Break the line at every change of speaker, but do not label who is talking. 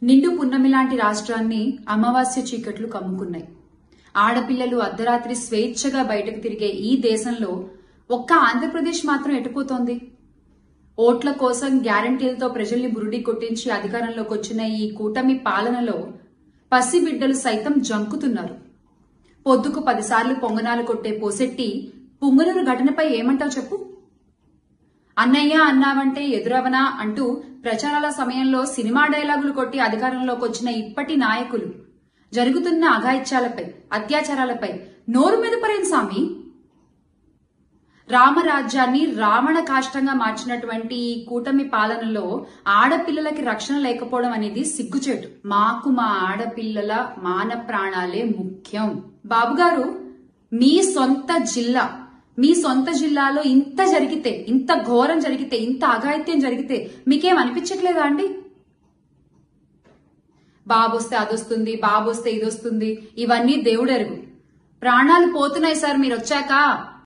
నిండు పున్నమి లాంటి రాష్ట్రాన్ని అమావాస్య చీకట్లు కమ్ముకున్నాయి. ఆడపిల్లలు అర్ధరాత్రి స్వేచ్ఛగా బయటకు తిరిగే ఈ దేశంలో ఒక్క ఆంధ్రప్రదేశ్ మాత్రం ఎటుపోతోంది? ఓట్ల కోసం గ్యారంటీలతో ప్రజల్ని బురుడి కొట్టించి అధికారంలోకి వచ్చిన ఈ కూటమి పాలనలో పసిబిడ్డలు సైతం జంకుతున్నారు. పొద్దుకు 10 సార్లు పొంగనాలు కొట్టే పోసెట్టి పుంగనూరు ఘటనపై ఏమంటావు చెప్పు? అన్నయ్య అన్నావంటే ఎదురవనా అంటూ ప్రచారాల సమయంలో సినిమా డైలాగులు కొట్టి అధికారంలోకి వచ్చిన ఇప్పటి నాయకులు జరుగుతున్న అఘాయిత్యాలపై, అత్యాచారాలపై నోరు మీద పరేం సామి? రామరాజ్యాన్ని రావణ కాష్టంగా మార్చినటువంటి ఈ కూటమి పాలనలో ఆడపిల్లలకి రక్షణ లేకపోవడం అనేది సిగ్గుచేటు. మాకు మా ఆడపిల్లల మాన ప్రాణాలే ముఖ్యం. బాబుగారు, మీ సొంత జిల్లాలో ఇంత జరిగితే, ఇంత ఘోరం జరిగితే, ఇంత అఘాయిత్యం జరిగితే మీకేం అనిపించట్లేదా అండి? బాబొస్తే అదొస్తుంది, బాబొస్తే ఇదొస్తుంది, ఇవన్నీ దేవుడెరుగు. ప్రాణాలు పోతున్నాయి సార్ మీరు వచ్చాక.